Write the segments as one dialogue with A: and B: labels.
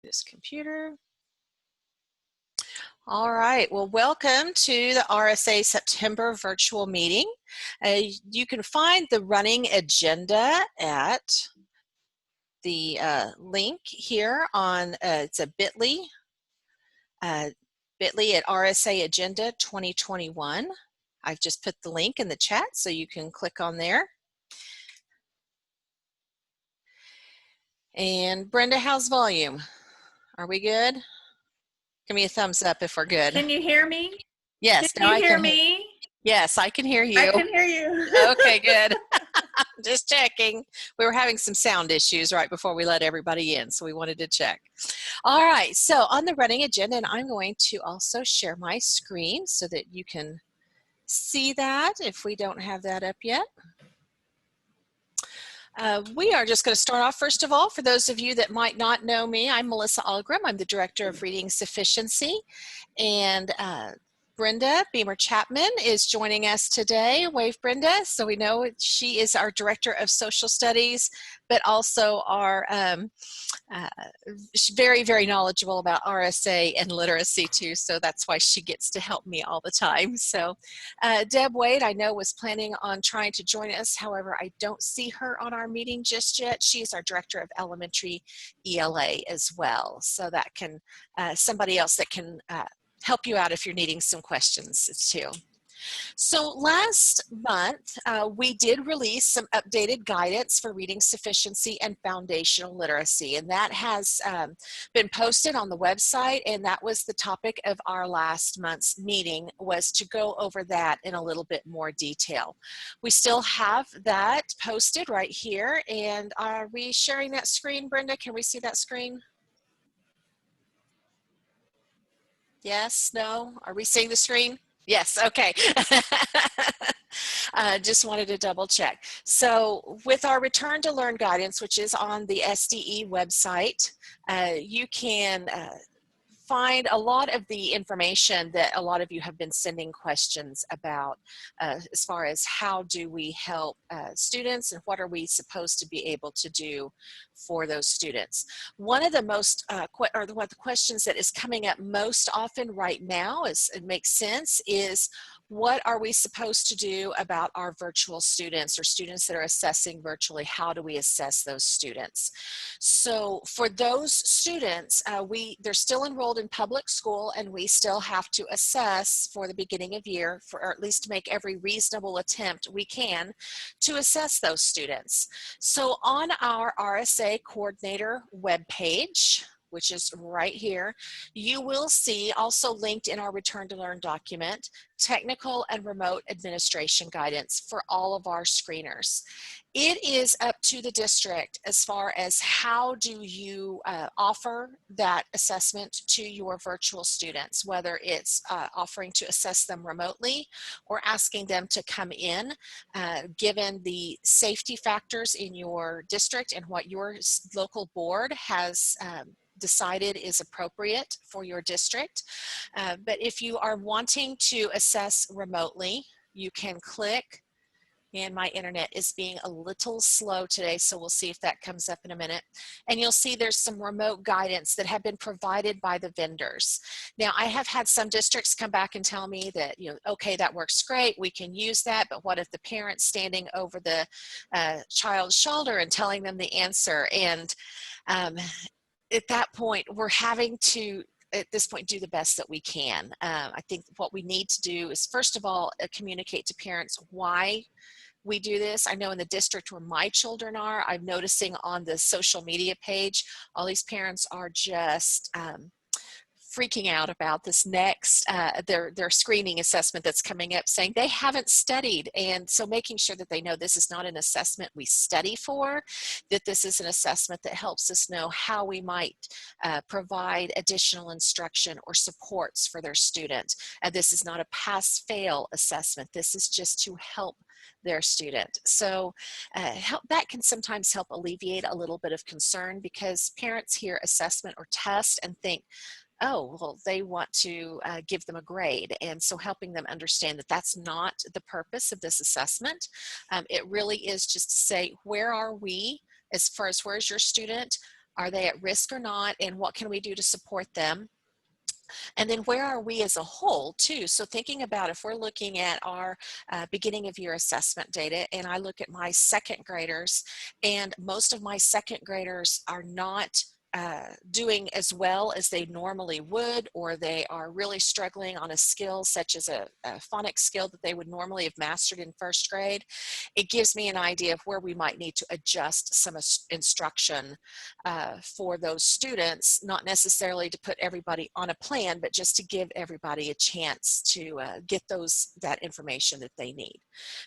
A: This computer. All right, well, welcome to the RSA September virtual meeting. You can find the running agenda at the link here on, it's a bit.ly, bit.ly at RSA Agenda 2021. I've just put the link in the chat so you can click on there. And Brenda, how's volume? Are we good? Give me a thumbs up if we're good.
B: Can you hear me?
A: Yes,
B: Can
A: now
B: you
A: I
B: hear
A: can.
B: me?
A: Yes, I can hear you.
B: I can hear you.
A: Okay, good. Just checking. We were having some sound issues right before we let everybody in, so we wanted to check. All right, so on the running agenda, and I'm going to also share my screen so that you can see that if we don't have that up yet. We are just going to start off, first of all, for those of you that might not know me, I'm Melissa Algrim. I'm the Director of Reading Sufficiency, and Brenda Beamer-Chapman is joining us today. Wave, Brenda. So we know she is our Director of Social Studies, but also our very, very knowledgeable about RSA and literacy too. So that's why she gets to help me all the time. So Deb Wade, I know, was planning on trying to join us. However, I don't see her on our meeting just yet. She's our Director of Elementary ELA as well. So that can, somebody else that can help you out if you're needing some questions too. So last month, we did release some updated guidance for reading sufficiency and foundational literacy, and that has been posted on the website, and that was the topic of our last month's meeting, was to go over that in a little bit more detail. We still have that posted right here, and are we sharing that screen, Brenda? Can we see that screen? Yes, no? Are we seeing the screen? Yes, okay. Just wanted to double check. So with our Return to Learn guidance, which is on the SDE website, you can find a lot of the information that a lot of you have been sending questions about as far as how do we help students and what are we supposed to be able to do for those students. One of the most, or the questions that is coming up most often right now, is, it makes sense, is what are we supposed to do about our virtual students or students that are assessing virtually? How do we assess those students? So for those students, they're still enrolled in public school, and we still have to assess for the beginning of year, or at least make every reasonable attempt we can to assess those students. So on our RSA coordinator webpage, which is right here, you will see, also linked in our Return to Learn document, technical and remote administration guidance for all of our screeners. It is up to the district as far as how do you offer that assessment to your virtual students, whether it's offering to assess them remotely or asking them to come in, given the safety factors in your district and what your local board has decided is appropriate for your district. But if you are wanting to assess remotely, you can click, and my internet is being a little slow today, so we'll see if that comes up in a minute. And you'll see there's some remote guidance that have been provided by the vendors. Now, I have had some districts come back and tell me that, you know, okay, that works great, we can use that, but what if the parent's standing over the child's shoulder and telling them the answer? And at that point, we're having to, at this point, do the best that we can. I think what we need to do is, first of all, communicate to parents why we do this. I know in the district where my children are, I'm noticing on the social media page, all these parents are just freaking out about this next, their screening assessment that's coming up, saying they haven't studied. And so making sure that they know this is not an assessment we study for, that this is an assessment that helps us know how we might provide additional instruction or supports for their student. This is not a pass-fail assessment. This is just to help their student. So that can sometimes help alleviate a little bit of concern, because parents hear assessment or test and think, oh, well, they want to give them a grade. And so helping them understand that that's not the purpose of this assessment. It really is just to say, where are we as far as where's your student? Are they at risk or not? And what can we do to support them? And then where are we as a whole too? So thinking about if we're looking at our beginning of year assessment data, and I look at my second graders, and most of my second graders are not doing as well as they normally would, or they are really struggling on a skill such as a phonics skill that they would normally have mastered in first grade, it gives me an idea of where we might need to adjust some instruction for those students, not necessarily to put everybody on a plan, but just to give everybody a chance to get that information that they need.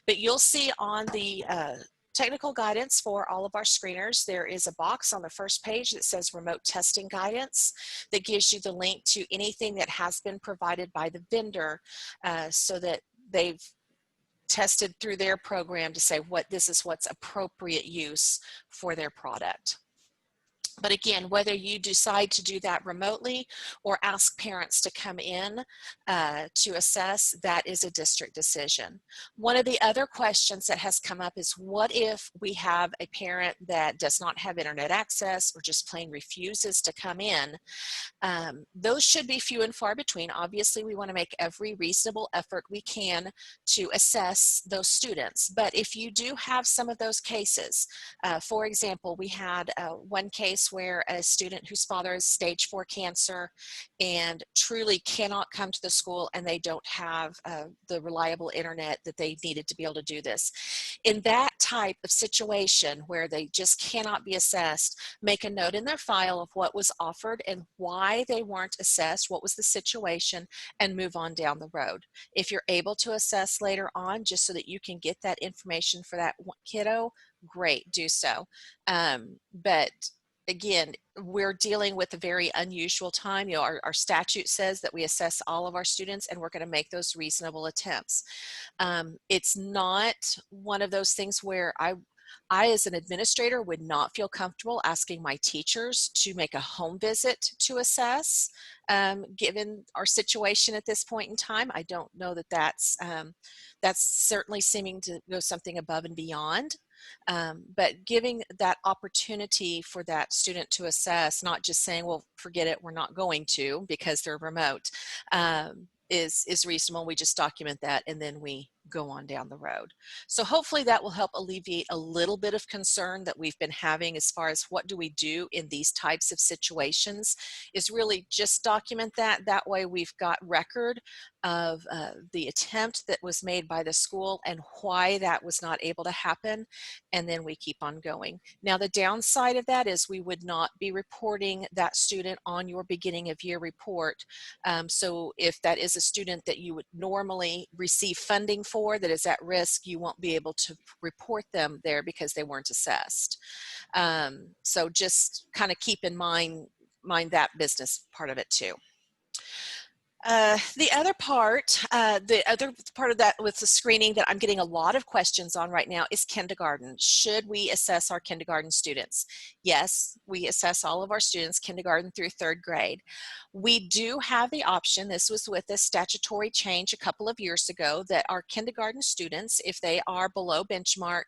A: But you'll see on the technical guidance for all of our screeners, there is a box on the first page that says remote testing guidance that gives you the link to anything that has been provided by the vendor so that they've tested through their program to say this is what's appropriate use for their product. But again, whether you decide to do that remotely or ask parents to come in to assess, that is a district decision. One of the other questions that has come up is, what if we have a parent that does not have internet access or just plain refuses to come in? Those should be few and far between. Obviously, we want to make every reasonable effort we can to assess those students. But if you do have some of those cases, for example, we had one case where a student whose father has stage 4 cancer and truly cannot come to the school, and they don't have the reliable internet that they needed to be able to do this. In that type of situation where they just cannot be assessed, make a note in their file of what was offered and why they weren't assessed, what was the situation, and move on down the road. If you're able to assess later on, just so that you can get that information for that kiddo, great, do so. But again, we're dealing with a very unusual time. You know, our statute says that we assess all of our students, and we're going to make those reasonable attempts. It's not one of those things where I as an administrator would not feel comfortable asking my teachers to make a home visit to assess, given our situation at this point in time. I don't know that that's certainly seeming to go something above and beyond. But giving that opportunity for that student to assess, not just saying, well, forget it, we're not going to because they're remote, is reasonable. We just document that and then we go on down the road. So hopefully that will help alleviate a little bit of concern that we've been having as far as what do we do in these types of situations, is really just document that. That way we've got record of the attempt that was made by the school and why that was not able to happen, and then we keep on going. Now the downside of that is we would not be reporting that student on your beginning of year report. So if that is a student that you would normally receive funding for that is at risk, you won't be able to report them there because they weren't assessed. So just kind of keep in mind that business part of it too. The other part of that with the screening that I'm getting a lot of questions on right now is kindergarten. Should we assess our kindergarten students? Yes, we assess all of our students, kindergarten through 3rd grade. We do have the option, this was with a statutory change a couple of years ago, that our kindergarten students, if they are below benchmark,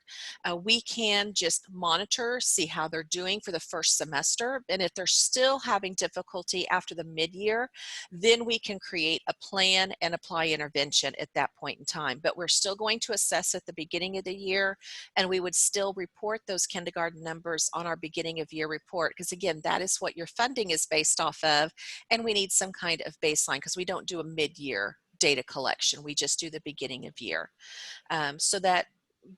A: we can just monitor, see how they're doing for the first semester. And if they're still having difficulty after the mid-year, then we can create a plan and apply intervention at that point in time. But we're still going to assess at the beginning of the year, and we would still report those kindergarten numbers on our beginning of year report, because again, that is what your funding is based off of, and we need some kind of baseline because we don't do a mid-year data collection. We just do the beginning of year. So that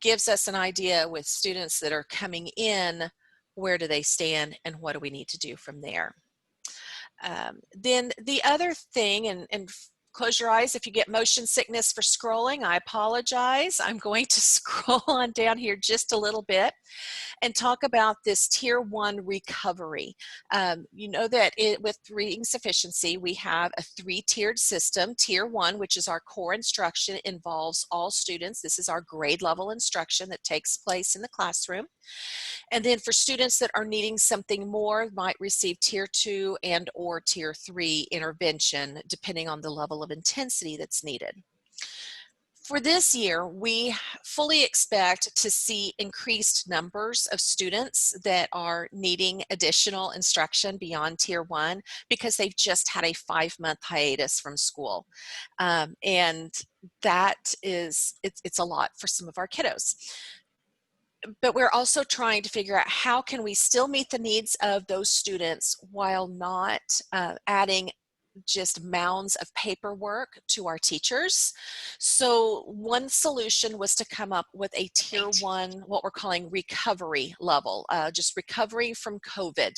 A: gives us an idea with students that are coming in, where do they stand and what do we need to do from there. Then the other thing, and close your eyes if you get motion sickness for scrolling, I apologize. I'm going to scroll on down here just a little bit and talk about this Tier 1 recovery. You know that with reading sufficiency, we have a 3-tiered system. Tier 1, which is our core instruction, involves all students. This is our grade level instruction that takes place in the classroom. And then for students that are needing something more, might receive Tier 2 and or Tier 3 intervention, depending on the level of intensity that's needed. For this year, we fully expect to see increased numbers of students that are needing additional instruction beyond Tier 1 because they've just had a 5-month hiatus from school. And that is, it's a lot for some of our kiddos. But we're also trying to figure out how can we still meet the needs of those students while not adding just mounds of paperwork to our teachers. So one solution was to come up with a Tier 1, what we're calling recovery level, just recovery from COVID.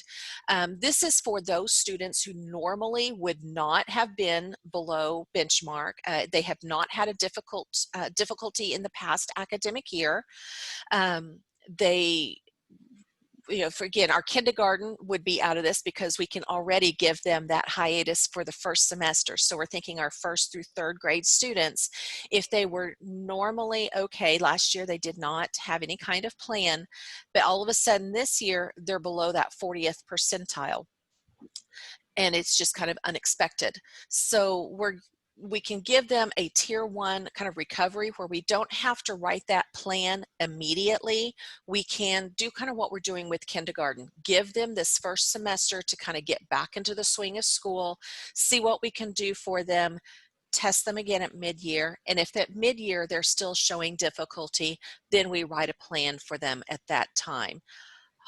A: This is for those students who normally would not have been below benchmark. They have not had a difficulty in the past academic year. They, for again, our kindergarten would be out of this because we can already give them that hiatus for the first semester. So we're thinking our 1st through 3rd grade students, if they were normally okay, last year they did not have any kind of plan, but all of a sudden this year they're below that 40th percentile. And it's just kind of unexpected. So we can give them a Tier 1 kind of recovery where we don't have to write that plan immediately. We can do kind of what we're doing with kindergarten. Give them this first semester to kind of get back into the swing of school, see what we can do for them, test them again at mid-year. And if at mid-year they're still showing difficulty, then we write a plan for them at that time.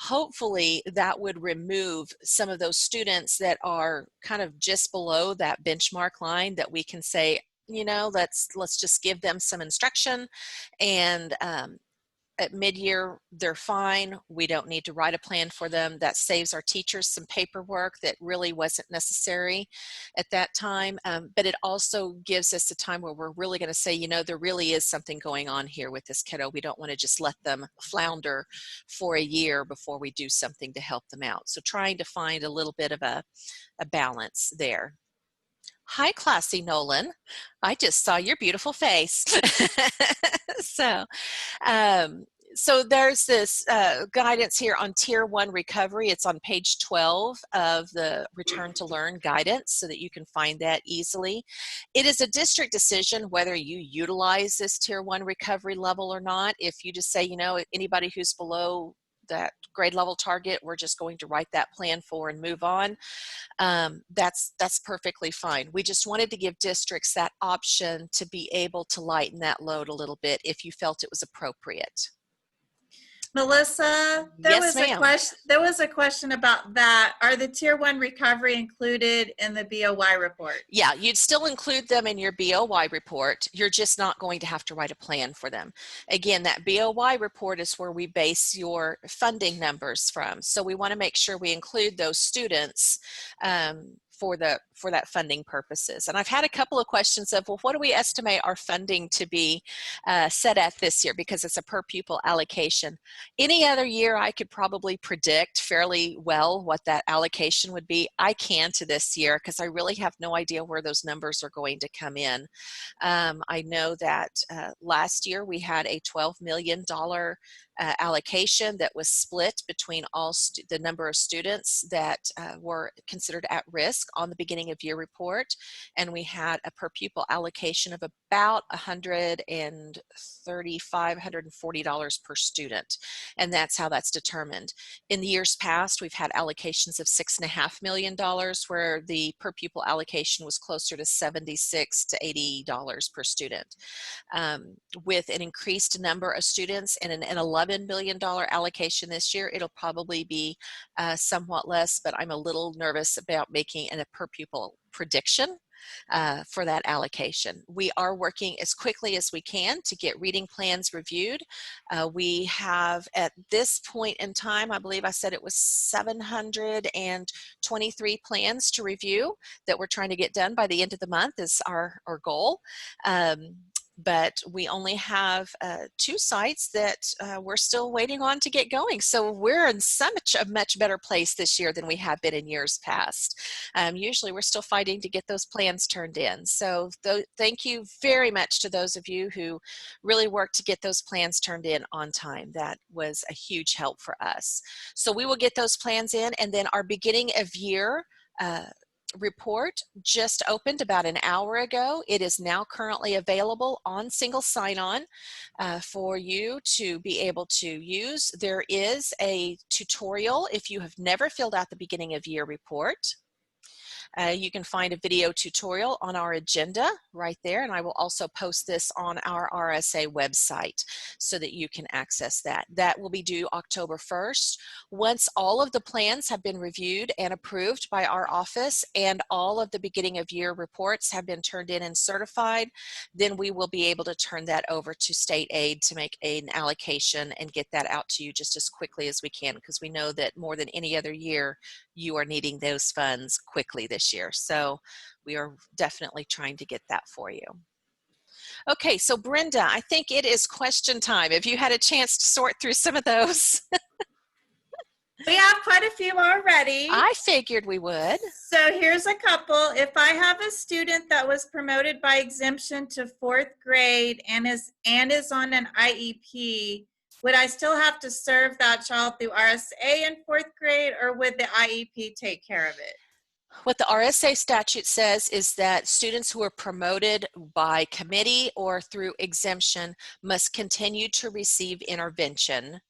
A: Hopefully that would remove some of those students that are kind of just below that benchmark line that we can say, let's just give them some instruction, and at mid-year they're fine. We don't need to write a plan for them. That saves our teachers some paperwork that really wasn't necessary at that time. But it also gives us a time where we're really going to say, there really is something going on here with this kiddo. We don't want to just let them flounder for a year before we do something to help them out. So trying to find a little bit of a balance there. Hi, Classy Nolan. I just saw your beautiful face. So there's this guidance here on Tier 1 recovery. It's on page 12 of the Return to Learn guidance so that you can find that easily. It is a district decision whether you utilize this Tier 1 recovery level or not. If you just say, anybody who's below that grade level target, we're just going to write that plan for and move on. That's perfectly fine. We just wanted to give districts that option to be able to lighten that load a little bit if you felt it was appropriate.
B: Melissa, there
A: Yes,
B: was a question about that. Are the Tier 1 recovery included in the BOY report?
A: Yeah, you'd still include them in your BOY report. You're just not going to have to write a plan for them. Again, that BOY report is where we base your funding numbers from. So we want to make sure we include those students for that funding purposes. And I've had a couple of questions of, well, what do we estimate our funding to be set at this year, because it's a per pupil allocation. Any other year I could probably predict fairly well what that allocation would be. I can to this year because I really have no idea where those numbers are going to come in. I know that last year we had a $12 million allocation that was split between the number of students that were considered at risk on the beginning of year report, and we had a per pupil allocation of about $135, $140 per student, and that's how that's determined. In the years past, we've had allocations of $6.5 million where the per pupil allocation was closer to $76 to $80 per student. With an increased number of students and an $11 million allocation this year, it'll probably be somewhat less, but I'm a little nervous about making a per pupil prediction for that allocation. We are working as quickly as we can to get reading plans reviewed. We have, at this point in time, I believe I said it was 723 plans to review that we're trying to get done by the end of the month is our goal. But we only have 2 sites that we're still waiting on to get going. So we're in a much better place this year than we have been in years past. Usually we're still fighting to get those plans turned in. So thank you very much to those of you who really worked to get those plans turned in on time. That was a huge help for us. So we will get those plans in, and then our beginning of year report just opened about an hour ago. It is now currently available on single sign-on for you to be able to use. There is a tutorial if you have never filled out the beginning of year report. You can find a video tutorial on our agenda right there, and I will also post this on our RSA website so that you can access that. That will be due October 1st. Once all of the plans have been reviewed and approved by our office and all of the beginning of year reports have been turned in and certified, then we will be able to turn that over to state aid to make an allocation and get that out to you just as quickly as we can, because we know that more than any other year, you are needing those funds quickly this year. So we are definitely trying to get that for you. Okay, so Brenda, I think it is question time. Have you had a chance to sort through some of those?
B: We have quite a few already.
A: I figured we would.
B: So here's a couple. If I have a student that was promoted by exemption to 4th grade and is on an IEP, would I still have to serve that child through RSA in 4th grade, or would the IEP take care of it?
A: What the RSA statute says is that students who are promoted by committee or through exemption must continue to receive intervention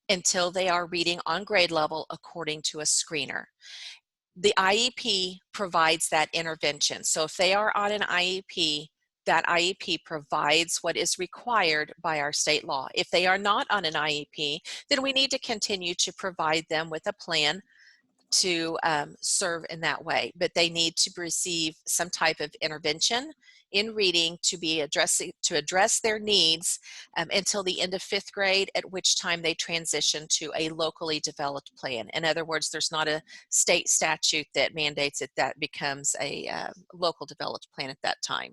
A: until they are reading on grade level according to a screener. The IEP provides that intervention. So if they are on an IEP, that IEP provides what is required by our state law. If they are not on an IEP, then we need to continue to provide them with a plan to serve in that way, but they need to receive some type of intervention in reading to address their needs until the end of 5th grade, at which time they transition to a locally developed plan. In other words, there's not a state statute that mandates it. That becomes a local developed plan at that time.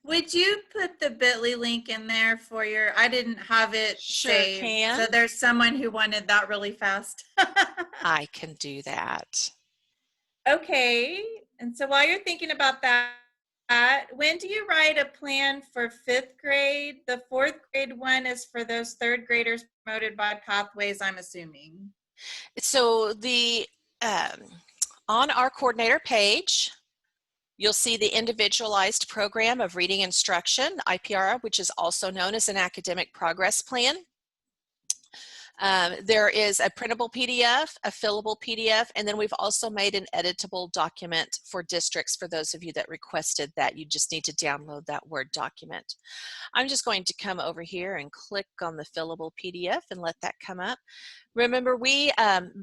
B: Would you put the bit.ly link in there for your, I didn't have it
A: Sure
B: saved.
A: can.
B: So there's someone who wanted that really fast.
A: I can do that.
B: Okay. And so while you're thinking about that, when do you write a plan for 5th grade? The 4th grade one is for those 3rd graders promoted by pathways, I'm assuming.
A: So the on our coordinator page, you'll see the Individualized Program of Reading Instruction, IPRI, which is also known as an Academic Progress Plan. There is a printable PDF, a fillable PDF, and then we've also made an editable document for districts for those of you that requested that. You just need to download that Word document. I'm just going to come over here and click on the fillable PDF and let that come up. Remember, we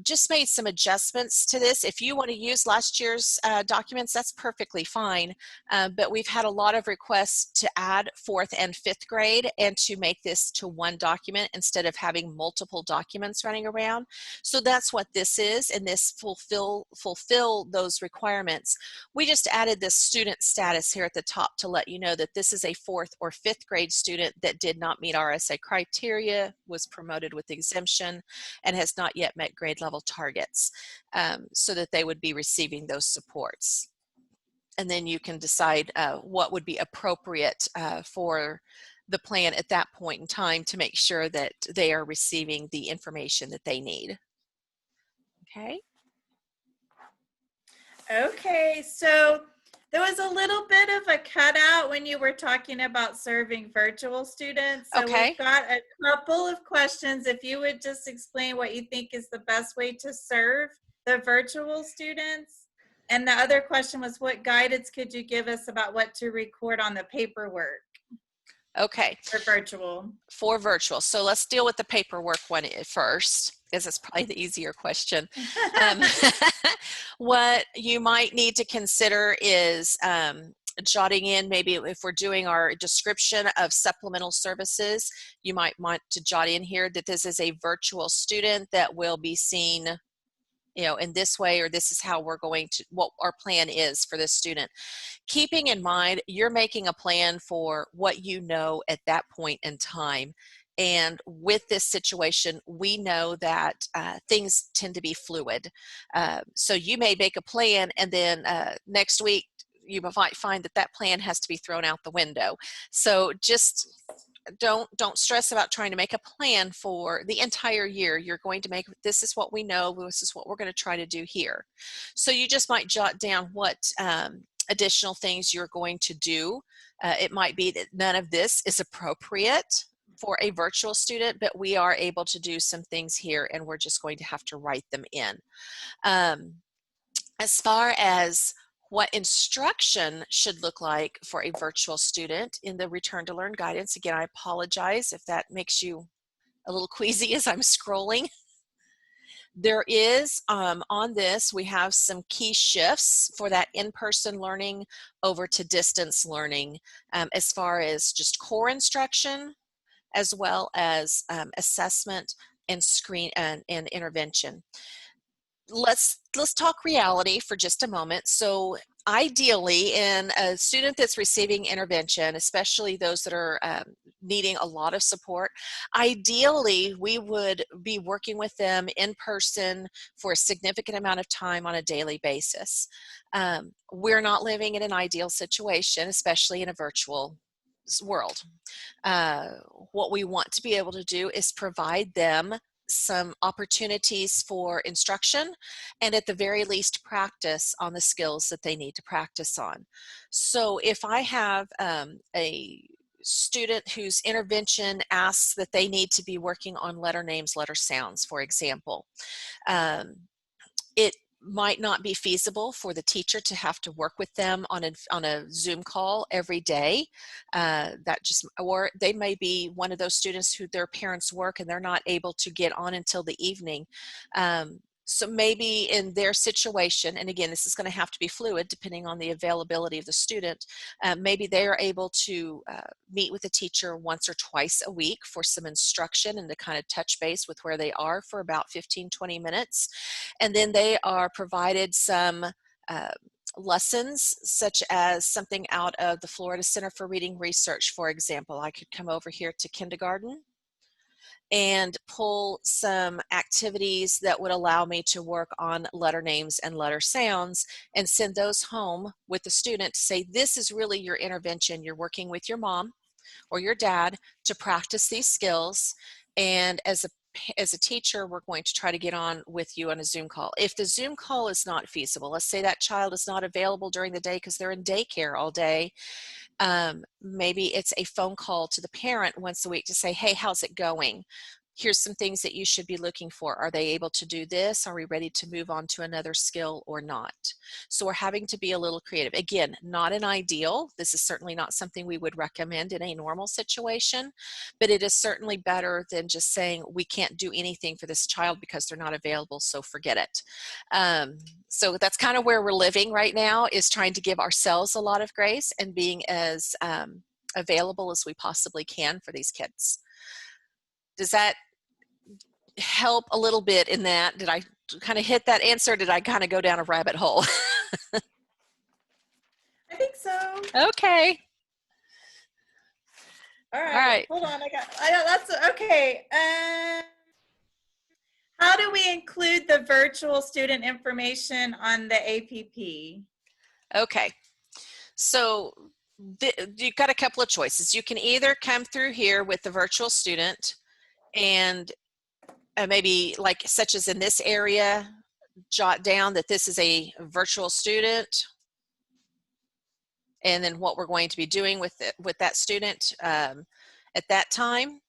A: just made some adjustments to this. If you want to use last year's documents, that's perfectly fine. But we've had a lot of requests to add 4th and 5th grade and to make this to one document instead of having multiple documents running around. So that's what this is, and this fulfill those requirements. We just added this student status here at the top to let you know that this is a 4th or 5th grade student that did not meet RSA criteria, was promoted with exemption, and has not yet met grade level targets, so that they would be receiving those supports. And then you can decide what would be appropriate for the plan at that point in time to make sure that they are receiving the information that they need. Okay.
B: Okay, so there was a little bit of a cutout when you were talking about serving virtual students. So
A: Okay.
B: we've got a couple of questions. If you would just explain what you think is the best way to serve the virtual students. And the other question was, what guidance could you give us about what to record on the paperwork?
A: Okay.
B: For virtual.
A: For virtual. So let's deal with the paperwork one first, because it's probably the easier question. What you might need to consider is jotting in, maybe if we're doing our description of supplemental services, you might want to jot in here that this is a virtual student that will be seen, you know, in this way, or this is how we're going to, what our plan is for this student. Keeping in mind, you're making a plan for what you know at that point in time. And with this situation, we know that things tend to be fluid. So you may make a plan, and then next week, you might find that that plan has to be thrown out the window. So just don't stress about trying to make a plan for the entire year. You're going to make, this is what we know, this is what we're going to try to do here. So you just might jot down what additional things you're going to do. It might be that none of this is appropriate for a virtual student, but we are able to do some things here, and we're just going to have to write them in. As far as what instruction should look like for a virtual student in the Return to Learn guidance, again, I apologize if that makes you a little queasy as I'm scrolling. There is, on this, we have some key shifts for that in-person learning over to distance learning, as far as just core instruction, as well as assessment and screen and intervention. Let's talk reality for just a moment. So ideally, in a student that's receiving intervention, especially those that are needing a lot of support, ideally we would be working with them in person for a significant amount of time on a daily basis. We're not living in an ideal situation, especially in a virtual world. What we want to be able to do is provide them some opportunities for instruction, and at the very least practice on the skills that they need to practice on. So if I have a student whose intervention asks that they need to be working on letter names, letter sounds, for example, it might not be feasible for the teacher to have to work with them on a Zoom call every day. Or they may be one of those students who their parents work and they're not able to get on until the evening. So maybe in their situation, and again, this is going to have to be fluid depending on the availability of the student, maybe they are able to meet with the teacher once or twice a week for some instruction and to kind of touch base with where they are for about 15-20 minutes. And then they are provided some lessons, such as something out of the Florida Center for Reading Research, for example. I could come over here to kindergarten and pull some activities that would allow me to work on letter names and letter sounds and send those home with the student to say, this is really your intervention. You're working with your mom or your dad to practice these skills, and as a teacher, we're going to try to get on with you on a Zoom call. If the Zoom call is not feasible, let's say that child is not available during the day because they're in daycare all day, maybe it's a phone call to the parent once a week to say, hey, how's it going? Here's some things that you should be looking for. Are they able to do this? Are we ready to move on to another skill or not? So we're having to be a little creative. Again, not an ideal. This is certainly not something we would recommend in a normal situation, but it is certainly better than just saying we can't do anything for this child because they're not available, so forget it. So that's kind of where we're living right now, is trying to give ourselves a lot of grace and being as available as we possibly can for these kids. Does that help a little bit in that? Did I kind of hit that answer? Did I kind of go down a rabbit hole?
B: I think so.
A: Okay.
B: All right.
A: All right.
B: Hold on. That's okay. How do we include the virtual student information on the APP?
A: Okay. So you've got a couple of choices. You can either come through here with the virtual student and maybe, like, such as in this area, jot down that this is a virtual student, and then what we're going to be doing with that student at that time,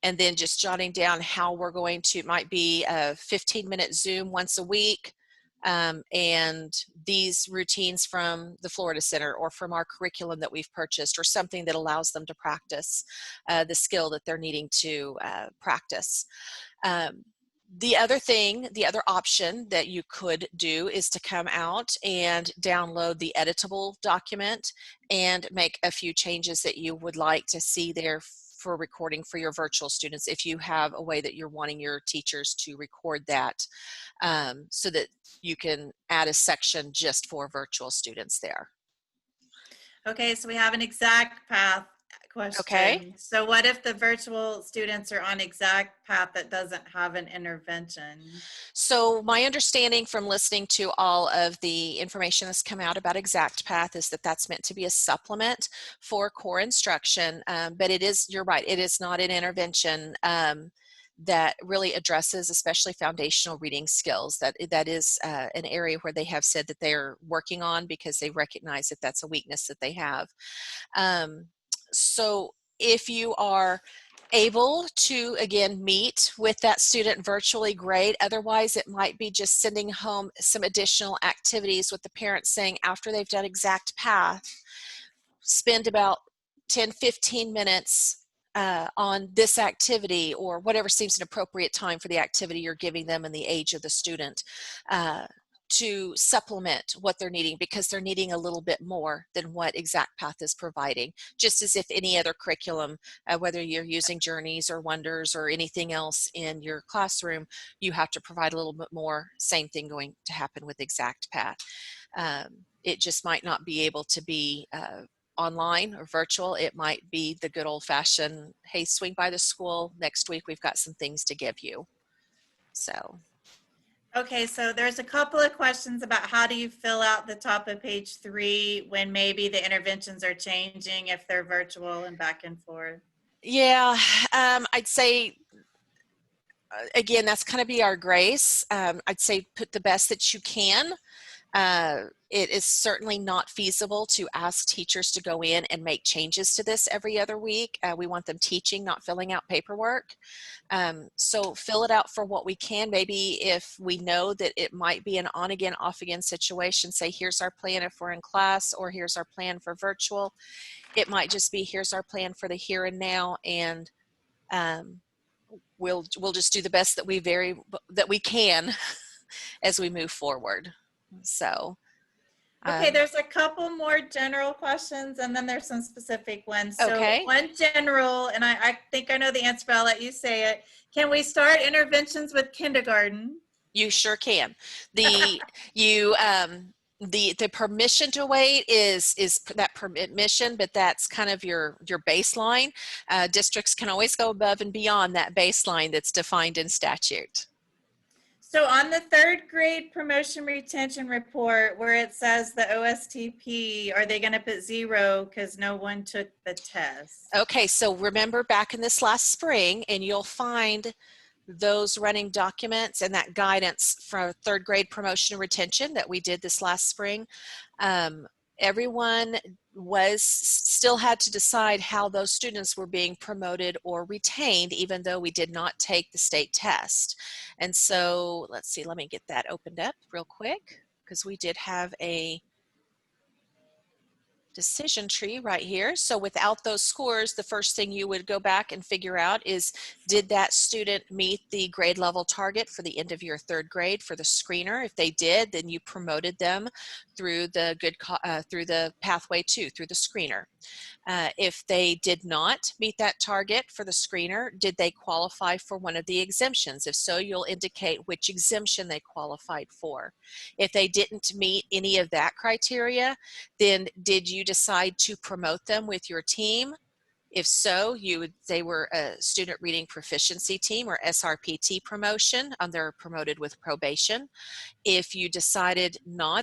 A: and then just jotting down how we're going to, it might be a 15-minute Zoom once a week, and these routines from the Florida Center or from our curriculum that we've purchased, or something that allows them to practice the skill that they're needing to practice. The other option that you could do is to come out and download the editable document and make a few changes that you would like to see there for recording for your virtual students, if you have a way that you're wanting your teachers to record that, so that you can add a section just for virtual students there.
B: Okay, so we have an exact path
A: Okay.
B: question. So what if the virtual students are on exact path that doesn't have an intervention?
A: So my understanding from listening to all of the information that's come out about Exact Path is that that's meant to be a supplement for core instruction, but it is, you're right, it is not an intervention that really addresses especially foundational reading skills. That is an area where they have said that they're working on because they recognize that that's a weakness that they have. So if you are able to, again, meet with that student virtually, great. Otherwise, it might be just sending home some additional activities with the parents saying after they've done Exact Path, spend about 10-15 minutes on this activity or whatever seems an appropriate time for the activity you're giving them and the age of the student, to supplement what they're needing, because they're needing a little bit more than what Exact Path is providing, just as if any other curriculum, whether you're using Journeys or Wonders or anything else in your classroom, you have to provide a little bit more. Same thing going to happen with Exact Path. It just might not be able to be online or virtual. It might be the good old-fashioned, hey, swing by the school next week, we've got some things to give you. So
B: Okay, so there's a couple of questions about how do you fill out the top of page 3 when maybe the interventions are changing if they're virtual and back and forth.
A: yeah, I'd say again, that's kind of be our grace. I'd say put the best that you can. It is certainly not feasible to ask teachers to go in and make changes to this every other week. We want them teaching, not filling out paperwork. So fill it out for what we can. Maybe if we know that it might be an on-again, off-again situation, say here's our plan if we're in class, or here's our plan for virtual. It might just be here's our plan for the here and now, and we'll just do the best that we can as we move forward. So
B: Okay, there's a couple more general questions and then there's some specific ones. So
A: okay,
B: one general, and I think I know the answer, but I'll let you say it. Can we start interventions with kindergarten?
A: you sure can. The permission to wait is that permission, but that's kind of your baseline. Districts can always go above and beyond that baseline that's defined in statute.
B: So on the 3rd grade promotion retention report where it says the OSTP, are they going to put 0 because no one took the test?
A: Okay, so remember back in this last spring, and you'll find those running documents and that guidance for 3rd grade promotion and retention that we did this last spring. Everyone still had to decide how those students were being promoted or retained, even though we did not take the state test. And so let's see, let me get that opened up real quick, because we did have a decision tree right here. So without those scores, the first thing you would go back and figure out is, did that student meet the grade level target for the end of your 3rd grade for the screener? If they did, then you promoted them through the through the pathway 2, through the screener. If they did not meet that target for the screener, did they qualify for one of the exemptions? If so, you'll indicate which exemption they qualified for. If they didn't meet any of that criteria, then did you decide to promote them with your team? If so, they were a student reading proficiency team or SRPT promotion, they're promoted with probation. If you decided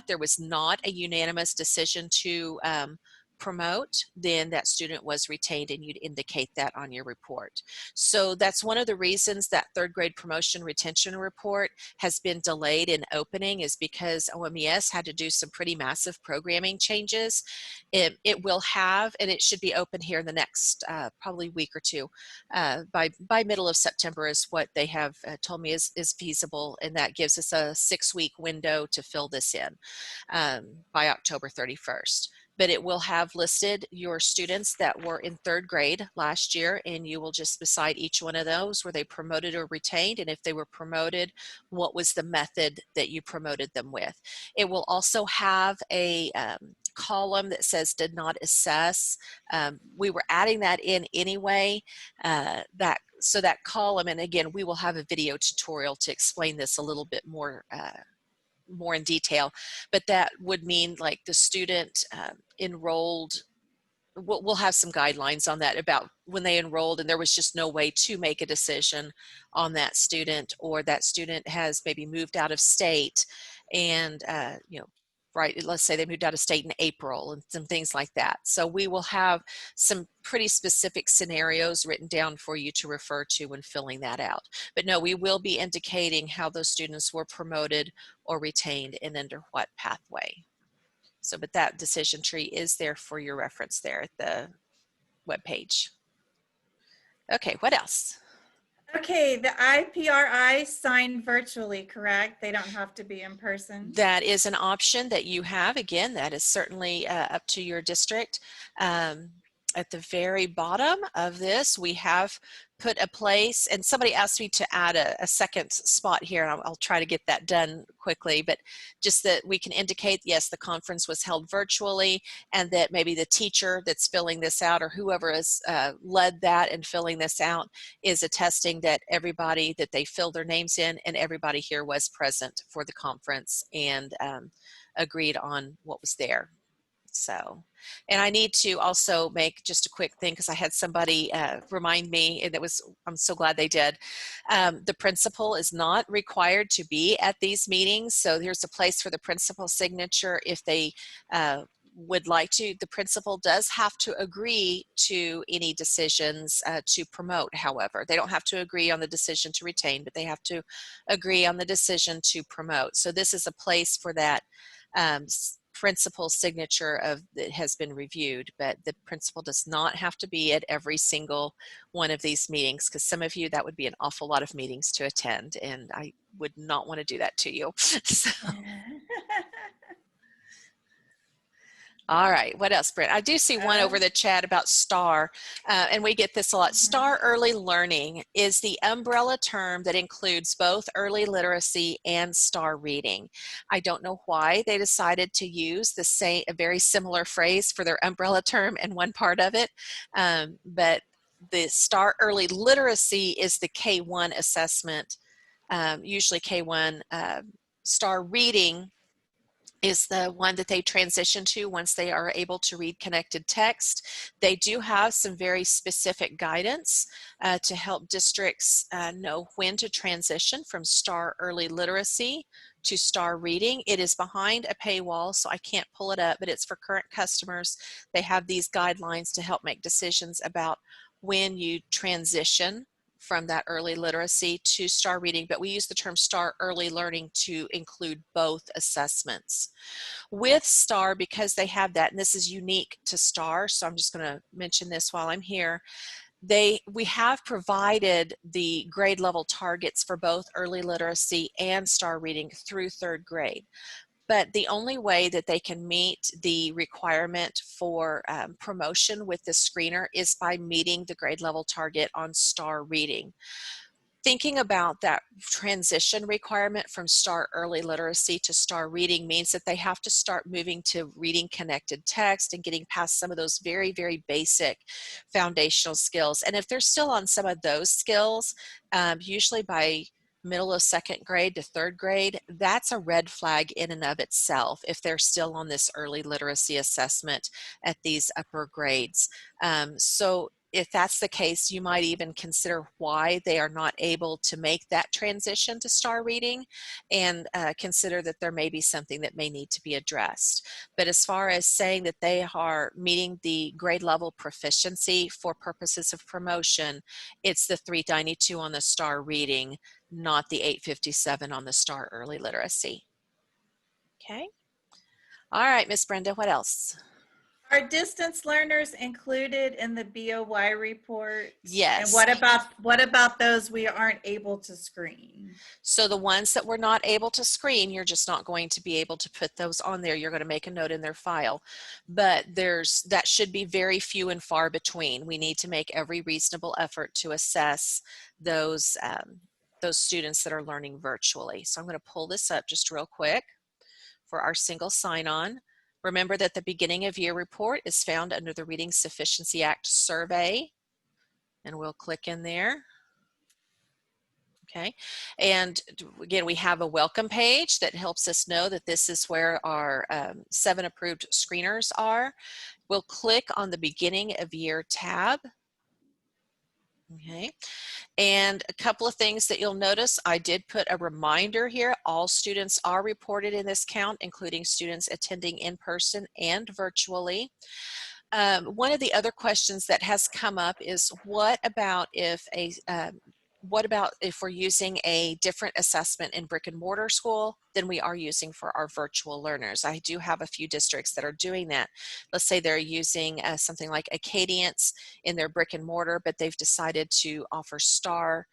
A: there was not a unanimous decision to promote, then that student was retained, and you'd indicate that on your report. So that's one of the reasons that 3rd grade promotion retention report has been delayed in opening, is because OMES had to do some pretty massive programming changes. It will have, and it should be open here in the next probably week or two. By middle of September is what they have told me is feasible, and that gives us a 6-week window to fill this in by October 31st. But it will have listed your students that were in 3rd grade last year, and you will just beside each one of those, were they promoted or retained, and if they were promoted, what was the method that you promoted them with. It will also have a column that says did not assess. We were adding that in anyway, so that column, and again, we will have a video tutorial to explain this a little bit more in detail, but that would mean like the student enrolled, we'll have some guidelines on that about when they enrolled and there was just no way to make a decision on that student, or that student has maybe moved out of state and, you know, right, let's say they moved out of state in April and some things like that. So we will have some pretty specific scenarios written down for you to refer to when filling that out. But no, we will be indicating how those students were promoted or retained and under what pathway. So, but that decision tree is there for your reference there at the web page. Okay, what else?
B: Okay, the IPRI sign virtually, correct? They don't have to be in person.
A: That is an option that you have. Again, that is certainly up to your district. At the very bottom of this, we have put a place, and somebody asked me to add a second spot here, and I'll try to get that done quickly, but just that we can indicate, yes, the conference was held virtually, and that maybe the teacher that's filling this out or whoever has led that and filling this out is attesting that everybody that they filled their names in and everybody here was present for the conference and agreed on what was there. So, and I need to also make just a quick thing because I had somebody remind me, and I'm so glad they did. The principal is not required to be at these meetings, so there's a place for the principal's signature if they would like to. The principal does have to agree to any decisions to promote, however. They don't have to agree on the decision to retain, but they have to agree on the decision to promote. So this is a place for that principal signature of that has been reviewed, but the principal does not have to be at every single one of these meetings, because some of you, that would be an awful lot of meetings to attend, and I would not want to do that to you. So. All right, what else, Brent? I do see one over the chat about STAR, and we get this a lot. STAR Early Learning is the umbrella term that includes both early literacy and STAR reading. I don't know why they decided to use a very similar phrase for their umbrella term in one part of it, but the STAR Early Literacy is the K-1 assessment, usually K-1. STAR Reading is the one that they transition to once they are able to read connected text. They do have some very specific guidance to help districts know when to transition from STAR Early Literacy to STAR Reading. It is behind a paywall, so I can't pull it up, but it's for current customers. They have these guidelines to help make decisions about when you transition from that early literacy to STAR Reading, but we use the term STAR Early Learning to include both assessments. With STAR, because they have that, and this is unique to STAR, so I'm just going to mention this while I'm here, we have provided the grade level targets for both early literacy and STAR Reading through 3rd grade. But the only way that they can meet the requirement for promotion with the screener is by meeting the grade level target on STAR Reading. Thinking about that transition requirement from STAR Early Literacy to STAR Reading means that they have to start moving to reading connected text and getting past some of those very, very basic foundational skills. And if they're still on some of those skills, usually by middle of 2nd grade to 3rd grade, that's a red flag in and of itself if they're still on this early literacy assessment at these upper grades. So if that's the case, you might even consider why they are not able to make that transition to STAR Reading, and consider that there may be something that may need to be addressed. But as far as saying that they are meeting the grade level proficiency for purposes of promotion, it's the 392 on the STAR Reading, not the 857 on the STAR Early Literacy. Okay. All right, Miss Brenda, what else?
B: Are distance learners included in the BOY report?
A: Yes.
B: And what about those we aren't able to screen?
A: So the ones that we're not able to screen, you're just not going to be able to put those on there. You're going to make a note in their file. But that should be very few and far between. We need to make every reasonable effort to assess those students that are learning virtually. So I'm going to pull this up just real quick for our single sign-on. Remember that the beginning of year report is found under the Reading Sufficiency Act survey, and we'll click in there. Okay, and again, we have a welcome page that helps us know that this is where our 7 approved screeners are. We'll click on the beginning of year tab. Okay, and a couple of things that you'll notice, I did put a reminder here. All students are reported in this count, including students attending in person and virtually. One of the other questions that has come up is what about if we're using a different assessment in brick and mortar school than we are using for our virtual learners? I do have a few districts that are doing that. Let's say they're using something like Acadience in their brick and mortar, but they've decided to offer STAR,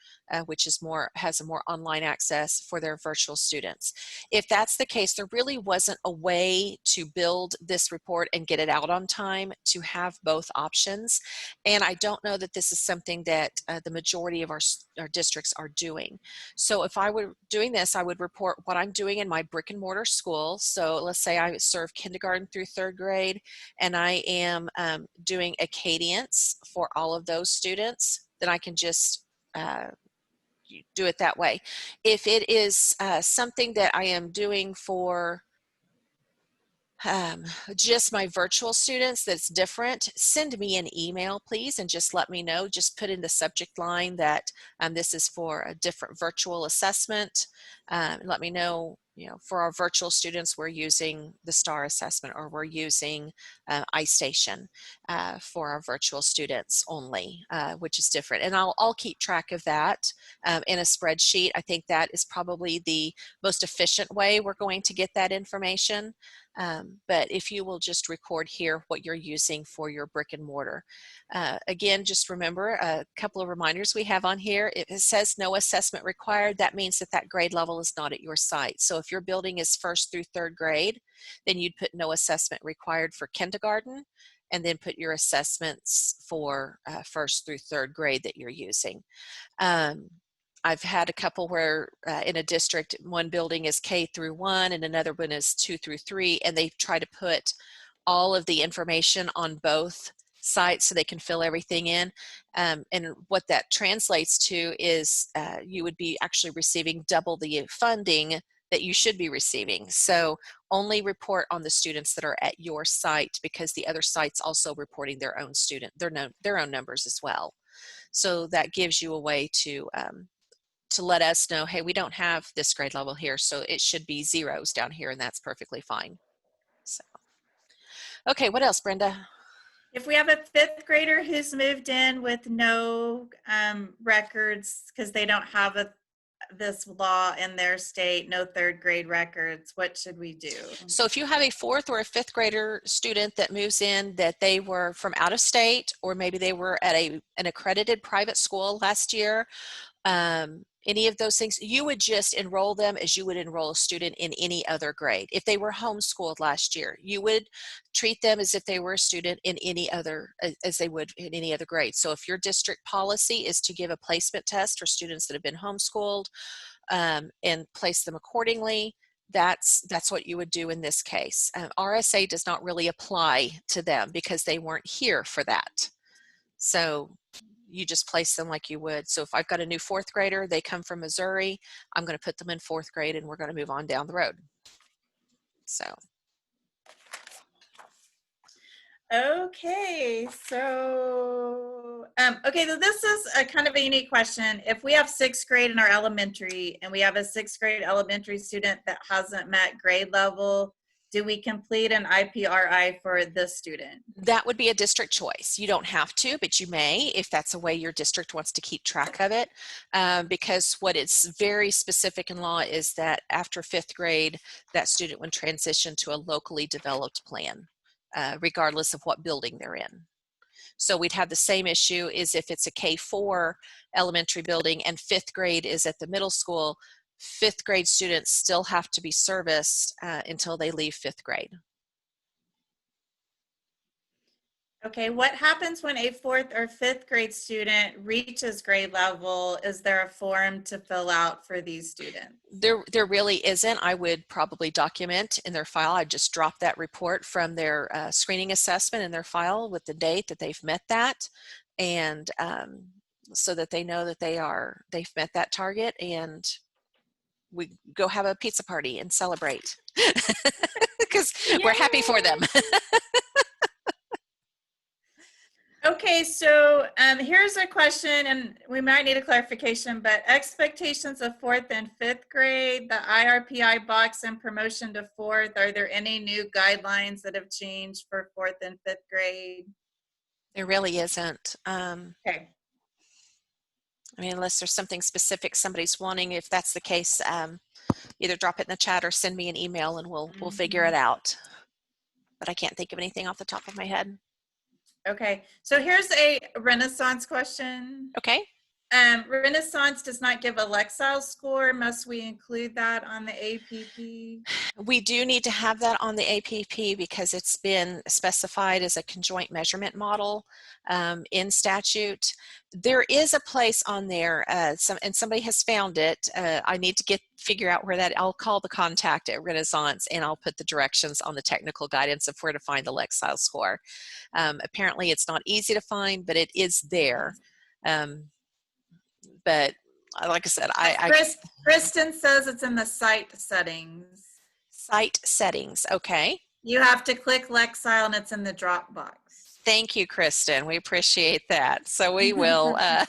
A: which is has a more online access for their virtual students. If that's the case, there really wasn't a way to build this report and get it out on time to have both options. And I don't know that this is something that the majority of our districts are doing. So if I were doing this, I would report what I'm doing in my brick and mortar school. So let's say I serve kindergarten through 3rd grade, and I am doing Acadience for all of those students, then I can just do it that way. If it is something that I am doing for just my virtual students that's different, send me an email please and just let me know. Just put in the subject line that this is for a different virtual assessment. Let me know, for our virtual students we're using the STAR assessment, or we're using iStation for our virtual students only, which is different. And I'll keep track of that in a spreadsheet. I think that is probably the most efficient way we're going to get that information. But if you will just record here what you're using for your brick and mortar. Again, just remember a couple of reminders we have on here. If it says no assessment required, that means that that grade level is not at your site. So if your building is 1st through 3rd grade, then you'd put no assessment required for kindergarten, and then put your assessments for 1st through 3rd grade that you're using. I've had a couple where in a district, one building is K through 1 and another one is 2 through 3, and they try to put all of the information on both sites so they can fill everything in. And what that translates to is you would be actually receiving double the funding that you should be receiving. So only report on the students that are at your site, because the other sites also reporting their own their own numbers as well. So that gives you a way to let us know, hey, we don't have this grade level here, so it should be zeros down here, and that's perfectly fine. So, okay, what else, Brenda?
B: If we have a 5th grader who's moved in with no records because they don't have this law in their state, no 3rd grade records, what should we do?
A: So if you have a 4th or a 5th grader student that moves in that they were from out of state, or maybe they were at an accredited private school last year, any of those things, you would just enroll them as you would enroll a student in any other grade. If they were homeschooled last year, you would treat them as if they were a student in any other, as they would in any other grade. So if your district policy is to give a placement test for students that have been homeschooled and place them accordingly, that's what you would do in this case. RSA does not really apply to them because they weren't here for that. So you just place them like you would. So if I've got a new 4th grader, they come from Missouri, I'm going to put them in 4th grade and we're going to move on down the road. So.
B: Okay, so this is a kind of a unique question. If we have 6th grade in our elementary and we have a 6th grade elementary student that hasn't met grade level, do we complete an IPRI for this student?
A: That would be a district choice. You don't have to, but you may if that's a way your district wants to keep track of it. Because what is very specific in law is that after 5th grade, that student would transition to a locally developed plan, regardless of what building they're in. So we'd have the same issue is if it's a K4 elementary building and 5th grade is at the middle school, 5th grade students still have to be serviced until they leave 5th grade.
B: Okay, what happens when a 4th or 5th grade student reaches grade level? Is there a form to fill out for these students?
A: There really isn't. I would probably document in their file. I'd just drop that report from their screening assessment in their file with the date that they've met that. And so that they know that they've met that target, and we go have a pizza party and celebrate because we're happy for them.
B: Okay, so here's a question, and we might need a clarification, but expectations of 4th and 5th grade, the IRPI box and promotion to 4th, are there any new guidelines that have changed for 4th and 5th grade?
A: There really isn't.
B: Okay.
A: I mean, unless there's something specific somebody's wanting. If that's the case, either drop it in the chat or send me an email and we'll figure it out. But I can't think of anything off the top of my head.
B: Okay, so here's a Renaissance question.
A: Okay.
B: Renaissance does not give a Lexile score. Must we include that on the APP?
A: We do need to have that on the APP because it's been specified as a conjoint measurement model in statute. There is a place on there, and somebody has found it. I need to figure out where that. I'll call the contact at Renaissance and I'll put the directions on the technical guidance of where to find the Lexile score. Apparently, it's not easy to find, but it is there. But like I said,
B: Kristen says it's in the site settings.
A: Site settings, okay.
B: You have to click Lexile and it's in the Dropbox.
A: Thank you, Kristen. We appreciate that. So we will, I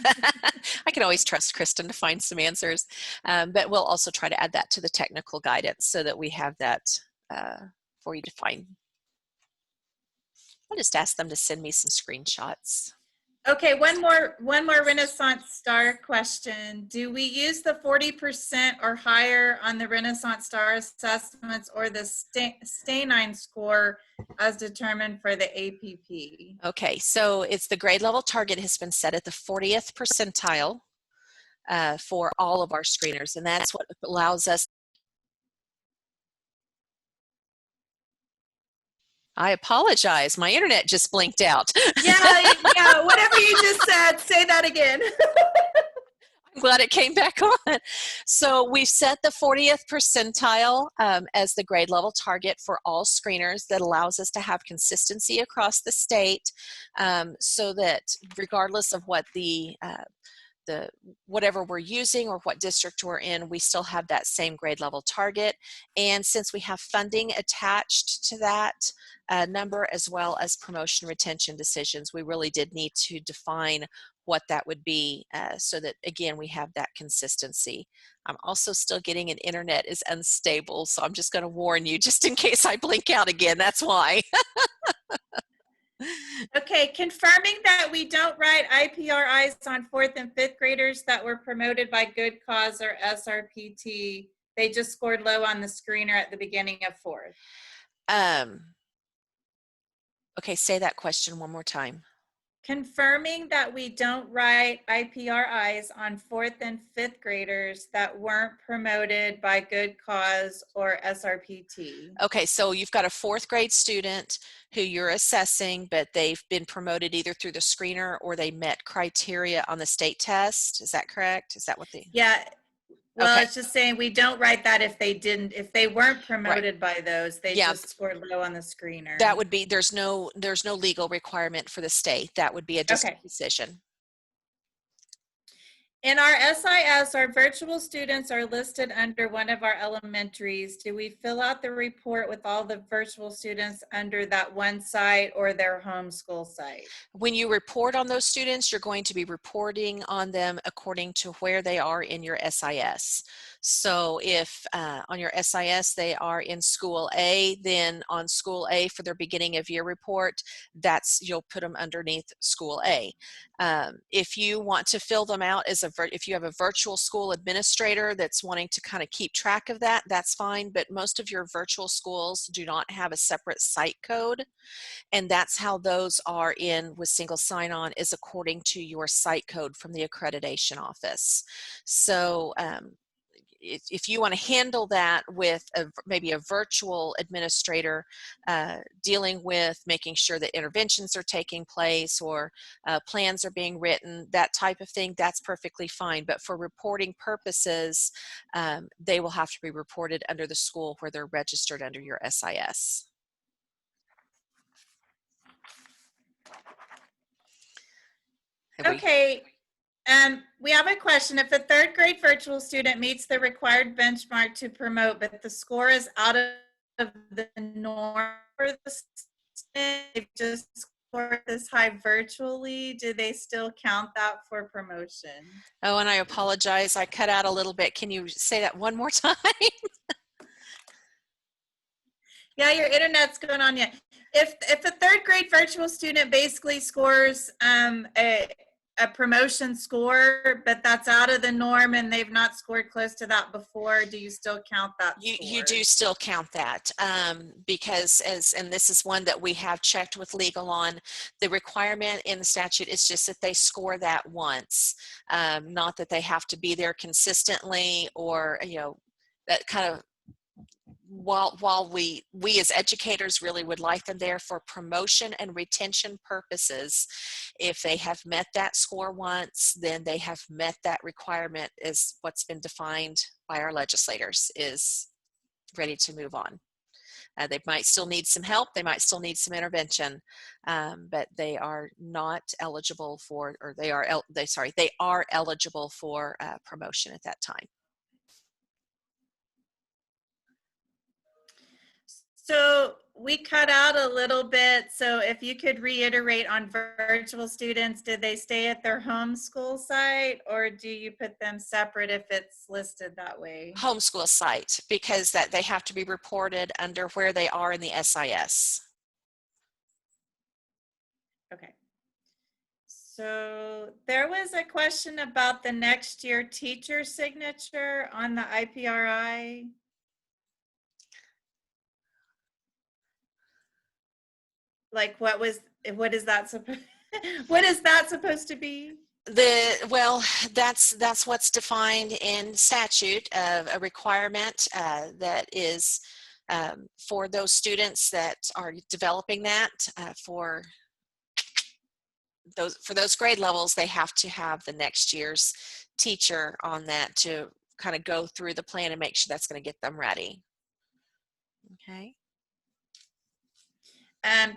A: can always trust Kristen to find some answers, but we'll also try to add that to the technical guidance so that we have that for you to find. I'll just ask them to send me some screenshots.
B: Okay, one more Renaissance Star question. Do we use the 40% or higher on the Renaissance Star assessments or the SignOn score as determined for the APP?
A: Okay, so it's the grade level target has been set at the 40th percentile for all of our screeners, and that's what allows us. I apologize. My internet just blinked out.
B: Yeah, whatever you just said, say that again.
A: I'm glad it came back on. So we've set the 40th percentile as the grade level target for all screeners. That allows us to have consistency across the state so that regardless of what whatever we're using or what district we're in, we still have that same grade level target. And since we have funding attached to that number as well as promotion retention decisions, we really did need to define what that would be so that, again, we have that consistency. I'm also still getting an internet is unstable, so I'm just going to warn you just in case I blink out again. That's why.
B: Okay, confirming that we don't write IPRIs on 4th and 5th graders that were promoted by good cause or SRPT. They just scored low on the screener at the beginning of 4th.
A: Okay, say that question one more time.
B: Confirming that we don't write IPRIs on 4th and 5th graders that weren't promoted by good cause or SRPT.
A: Okay, so you've got a 4th grade student who you're assessing, but they've been promoted either through the screener or they met criteria on the state test. Is that correct? Is that what the?
B: Yeah. Well,
A: okay.
B: It's just saying we don't write that if they weren't promoted by those, they just scored low on the screener.
A: That would be, there's no legal requirement for the state. That would be a district decision.
B: In our SIS, our virtual students are listed under one of our elementaries. Do we fill out the report with all the virtual students under that one site or their homeschool site?
A: When you report on those students, you're going to be reporting on them according to where they are in your SIS. So if on your SIS they are in school A, then on school A for their beginning of year report, you'll put them underneath school A. If you want to fill them out as if you have a virtual school administrator that's wanting to kind of keep track of that, that's fine. But most of your virtual schools do not have a separate site code. And that's how those are in with single sign-on, is according to your site code from the accreditation office. So if you want to handle that with maybe a virtual administrator dealing with making sure that interventions are taking place or plans are being written, that type of thing, that's perfectly fine. But for reporting purposes, they will have to be reported under the school where they're registered under your SIS.
B: Okay. We have a question. If a third grade virtual student meets the required benchmark to promote, but the score is out of the norm for the student, they just scored this high virtually, do they still count that for promotion?
A: Oh, and I apologize. I cut out a little bit. Can you say that one more time?
B: Yeah, your internet's going on yet. If a third grade virtual student basically scores a promotion score, but that's out of the norm and they've not scored close to that before, do you still count that score?
A: You do still count that because and this is one that we have checked with legal on, the requirement in the statute is just that they score that once, not that they have to be there consistently, or, you know, that kind of, while we as educators really would like them there for promotion and retention purposes, if they have met that score once, then they have met that requirement, is what's been defined by our legislators, is ready to move on. They might still need some help, they might still need some intervention, but they are not eligible for, or they are eligible for promotion at that time.
B: So we cut out a little bit. So if you could reiterate on virtual students, did they stay at their home school site, or do you put them separate if it's listed that way?
A: Homeschool site, because that they have to be reported under where they are in the SIS.
B: Okay. So there was a question about the next year teacher signature on the IPRI. Like what is that supposed to be?
A: Well, that's what's defined in statute, a requirement that is for those students that are developing that for those grade levels. They have to have the next year's teacher on that to kind of go through the plan and make sure that's going to get them ready. Okay.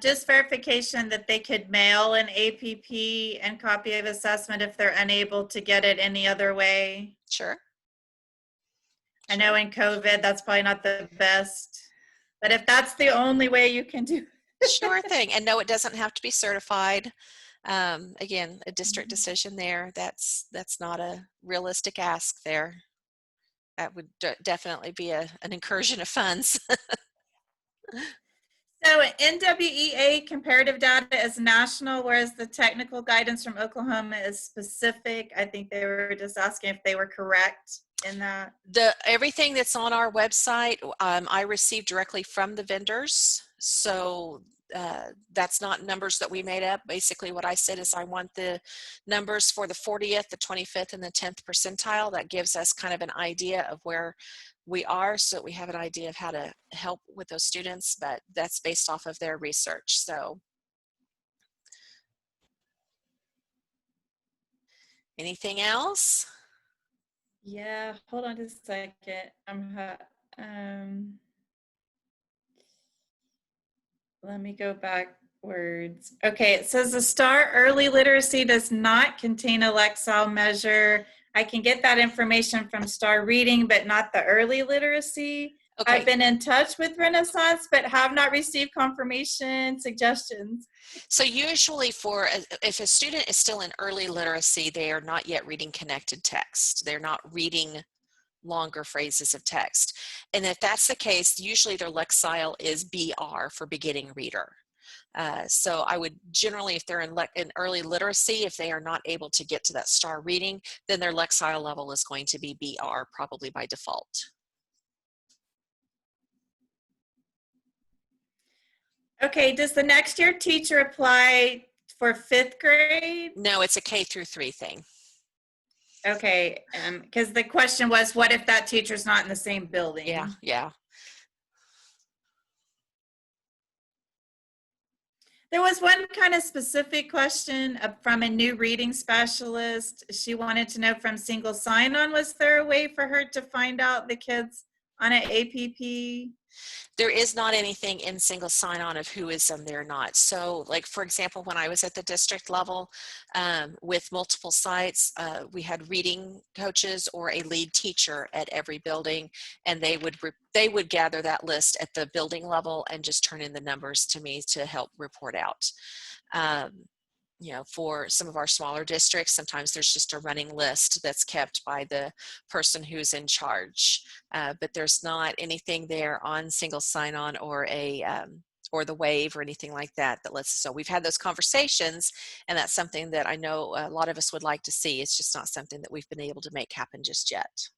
B: Just verification that they could mail an APP and copy of assessment if they're unable to get it any other way.
A: Sure.
B: I know in COVID, that's probably not the best, but if that's the only way you can do it.
A: Sure thing. And no, it doesn't have to be certified. Again, a district decision there. That's not a realistic ask there. That would definitely be an incursion of funds.
B: So NWEA comparative data is national, whereas the technical guidance from Oklahoma is specific. I think they were just asking if they were correct in that.
A: Everything that's on our website, I received directly from the vendors. So that's not numbers that we made up. Basically what I said is I want the numbers for the 40th, the 25th, and the 10th percentile. That gives us kind of an idea of where we are, so that we have an idea of how to help with those students, but that's based off of their research. So anything else?
B: Yeah, hold on just a second. Let me go backwards. Okay, it says the STAR early literacy does not contain a Lexile measure. I can get that information from STAR reading, but not the early literacy. Okay. I've been in touch with Renaissance, but have not received confirmation suggestions.
A: So usually if a student is still in early literacy, they are not yet reading connected text. They're not reading longer phrases of text. And if that's the case, usually their Lexile is BR for beginning reader. So I would generally, if they're in early literacy, if they are not able to get to that STAR reading, then their Lexile level is going to be BR, probably by default.
B: Okay, does the next year teacher apply for 5th grade?
A: No, it's a K through 3 thing.
B: Okay, because the question was, what if that teacher's not in the same building?
A: Yeah.
B: There was one kind of specific question from a new reading specialist. She wanted to know from single sign-on, was there a way for her to find out the kids on an APP?
A: There is not anything in single sign-on of who is in there or not. So like, for example, when I was at the district level with multiple sites, we had reading coaches or a lead teacher at every building, and they would gather that list at the building level and just turn in the numbers to me to help report out. You know, for some of our smaller districts, sometimes there's just a running list that's kept by the person who's in charge. But there's not anything there on single sign-on or or the wave or anything like that that lets us know. We've had those conversations, and that's something that I know a lot of us would like to see. It's just not something that we've been able to make happen just yet.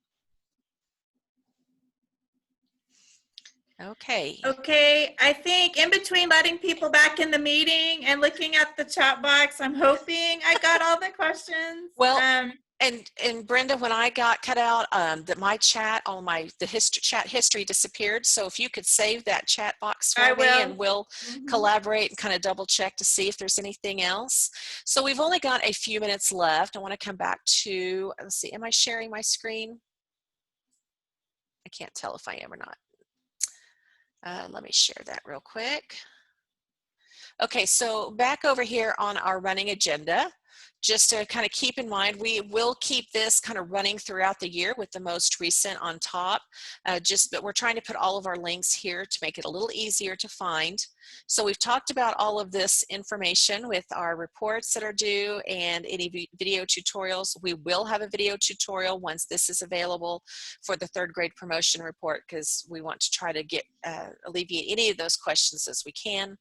A: Okay.
B: Okay, I think in between letting people back in the meeting and looking at the chat box, I'm hoping I got all the questions.
A: Well, and Brenda, when I got cut out, that my chat, chat history disappeared. So if you could save that chat box for me, and we'll collaborate and kind of double check to see if there's anything else. So we've only got a few minutes left. I want to come back to, let's see, am I sharing my screen? I can't tell if I am or not. Let me share that real quick. Okay, so back over here on our running agenda, just to kind of keep in mind, we will keep this kind of running throughout the year with the most recent on top, but we're trying to put all of our links here to make it a little easier to find. So we've talked about all of this information with our reports that are due and any video tutorials. We will have a video tutorial once this is available for the third grade promotion report, because we want to try to get alleviate any of those questions as we can.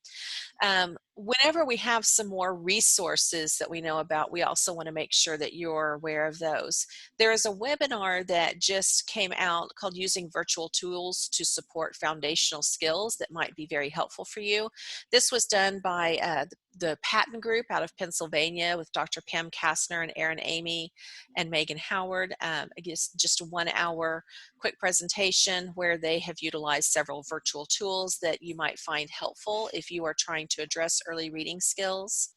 A: Whenever we have some more resources that we know about, we also want to make sure that you're aware of those. There is a webinar that just came out called Using Virtual Tools to Support Foundational Skills that might be very helpful for you. This was done by the Patton Group out of Pennsylvania with Dr. Pam Kastner and Erin Amy and Megan Howard. I guess just a 1 hour quick presentation where they have utilized several virtual tools that you might find helpful if you are trying to address early reading skills.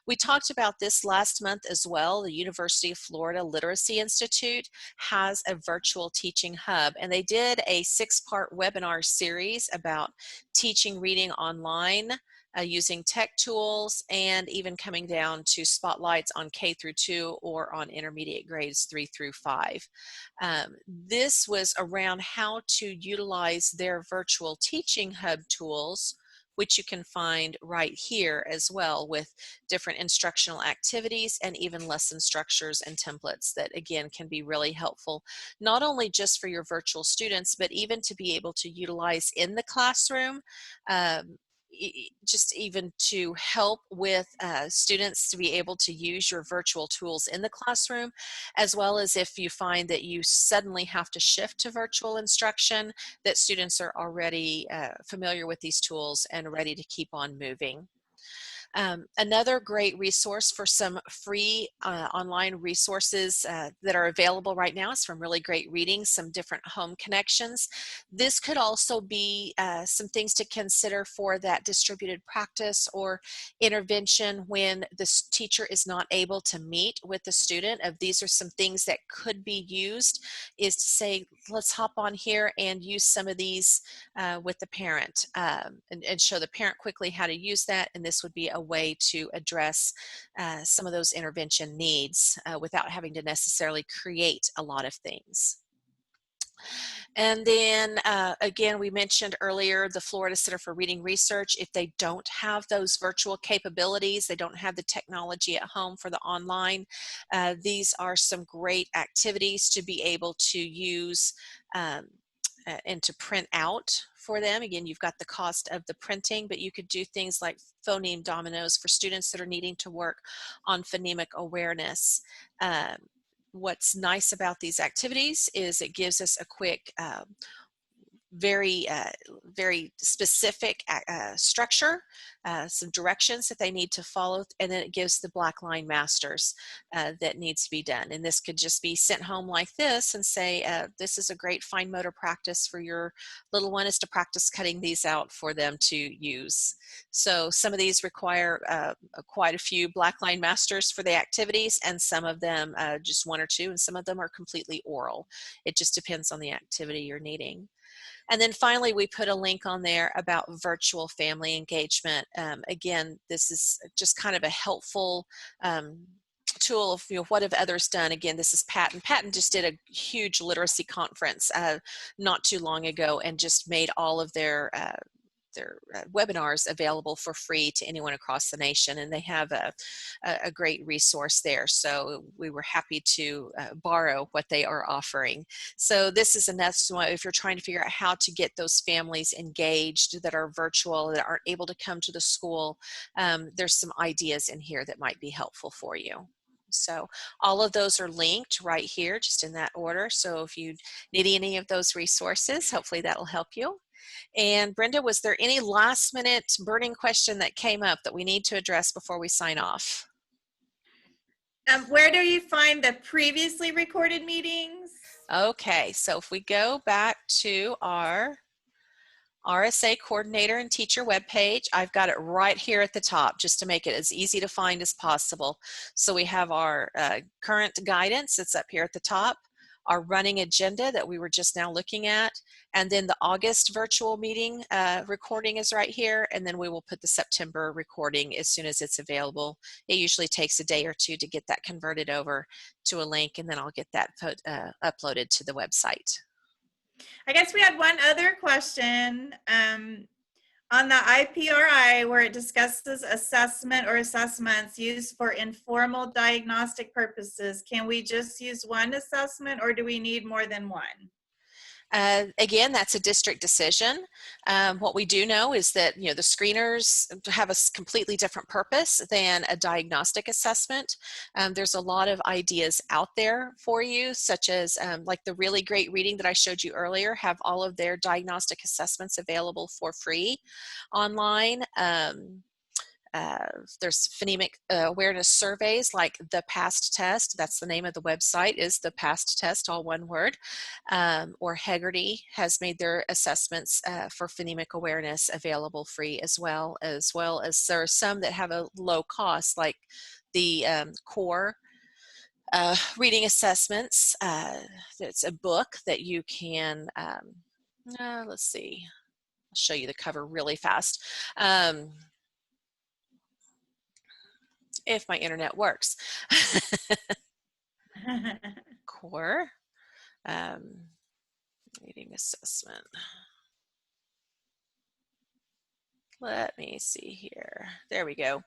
A: We talked about this last month as well. The University of Florida Literacy Institute has a virtual teaching hub, and they did a 6-part webinar series about teaching reading online, using tech tools, and even coming down to spotlights on K through 2 or on intermediate grades 3 through 5. This was around how to utilize their virtual teaching hub tools, which you can find right here as well, with different instructional activities and even lesson structures and templates that, again, can be really helpful, not only just for your virtual students, but even to be able to utilize in the classroom. Just even to help with students to be able to use your virtual tools in the classroom, as well as if you find that you suddenly have to shift to virtual instruction, that students are already familiar with these tools and ready to keep on moving. Another great resource for some free online resources that are available right now is from Really Great Reading, some different home connections. This could also be some things to consider for that distributed practice or intervention when the teacher is not able to meet with the student. These are some things that could be used, is to say, let's hop on here and use some of these with the parent and show the parent quickly how to use that, and this would be a way to address some of those intervention needs without having to necessarily create a lot of things. And then again, we mentioned earlier the Florida Center for Reading Research. If they don't have those virtual capabilities, they don't have the technology at home for the online, these are some great activities to be able to use and to print out for them. Again, you've got the cost of the printing, but you could do things like phoneme dominoes for students that are needing to work on phonemic awareness. What's nice about these activities is it gives us a quick very specific structure, some directions that they need to follow, and then it gives the black line masters that needs to be done. And this could just be sent home like this and say, this is a great fine motor practice for your little one, is to practice cutting these out for them to use. So some of these require quite a few black line masters for the activities, and some of them just 1 or 2, and some of them are completely oral. It just depends on the activity you're needing. And then finally, we put a link on there about virtual family engagement. Again, this is just kind of a helpful tool of, what have others done. Again, this is Patton. Patton just did a huge literacy conference not too long ago and just made all of their webinars available for free to anyone across the nation, and they have a great resource there. So we were happy to borrow what they are offering. So this is another one if you're trying to figure out how to get those families engaged that are virtual, that aren't able to come to the school. There's some ideas in here that might be helpful for you. So all of those are linked right here, just in that order. So if you need any of those resources, hopefully that'll help you. And Brenda, was there any last minute burning question that came up that we need to address before we sign off?
B: Where do you find the previously recorded meetings?
A: Okay, so if we go back to our RSA coordinator and teacher webpage, I've got it right here at the top just to make it as easy to find as possible. So we have our current guidance, it's up here at the top, our running agenda that we were just now looking at, and then the August virtual meeting recording is right here, and then we will put the September recording as soon as it's available. It usually takes a day or two to get that converted over to a link, and then I'll get that uploaded to the website.
B: I guess we had one other question on the IPRI where it discusses assessment or assessments used for informal diagnostic purposes. Can we just use one assessment or do we need more than one?
A: Again, that's a district decision. What we do know is that the screeners have a completely different purpose than a diagnostic assessment. There's a lot of ideas out there for you, such as like the Really Great Reading that I showed you earlier, have all of their diagnostic assessments available for free online. There's phonemic awareness surveys like the PAST test. That's the name of the website, is the PAST test, all one word. Or Hegarty has made their assessments for phonemic awareness available free as well as there are some that have a low cost, like the core reading assessments. It's a book that you can, let's see, I'll show you the cover really fast. If my internet works. Core reading assessment. Let me see here. There we go.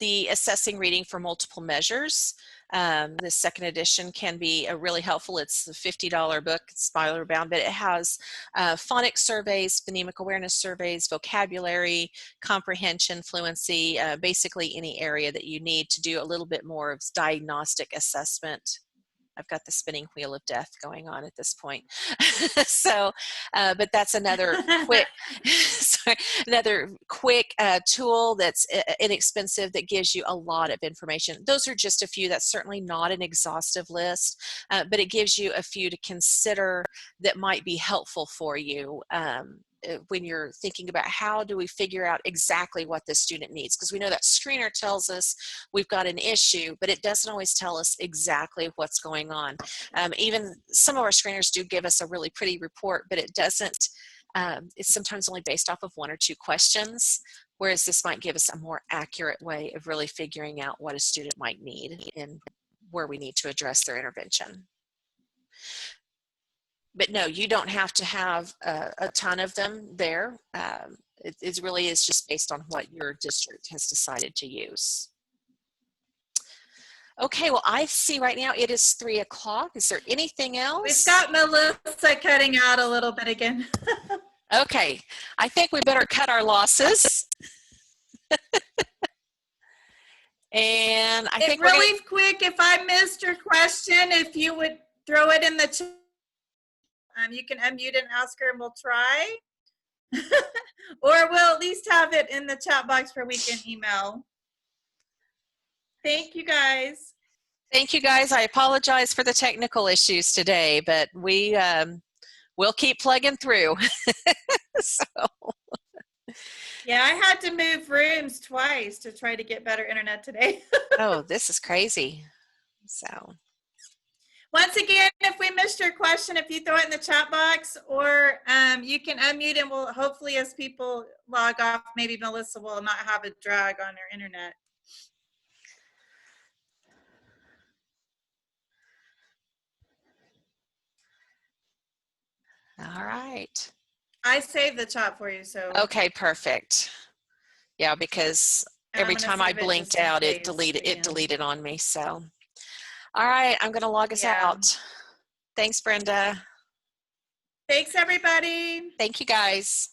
A: The assessing reading for multiple measures. The second edition can be really helpful. It's a $50 book, it's spoiler bound, but it has phonics surveys, phonemic awareness surveys, vocabulary, comprehension, fluency, basically any area that you need to do a little bit more of diagnostic assessment. I've got the spinning wheel of death going on at this point. So, but that's another quick, another quick tool that's inexpensive that gives you a lot of information. Those are just a few. That's certainly not an exhaustive list, but it gives you a few to consider that might be helpful for you when you're thinking about how do we figure out exactly what the student needs, because we know that screener tells us we've got an issue, but it doesn't always tell us exactly what's going on. Even some of our screeners do give us a really pretty report, but it doesn't, it's sometimes only based off of one or two questions, whereas this might give us a more accurate way of really figuring out what a student might need and where we need to address their intervention. But no, you don't have to have a ton of them there. It really is just based on what your district has decided to use. Okay, well, I see right now it is 3 o'clock. Is there anything else?
B: We've got Melissa cutting out a little bit again.
A: Okay, I think we better cut our losses. And I think
B: really quick, if I missed your question, if you would throw it in the chat. You can unmute and ask her and we'll try. Or we'll at least have it in the chat box where we can email. Thank you guys.
A: Thank you guys. I apologize for the technical issues today, but we'll keep plugging through. So.
B: Yeah, I had to move rooms twice to try to get better internet today.
A: Oh, this is crazy. So.
B: Once again, if we missed your question, if you throw it in the chat box, or you can unmute, and we'll hopefully, as people log off, maybe Melissa will not have a drag on her internet.
A: All right.
B: I saved the chat for you, so.
A: Okay, perfect. Yeah, because every time I blinked out, it deleted on me. So, all right, I'm going to log us out. Thanks, Brenda.
B: Thanks, everybody.
A: Thank you, guys.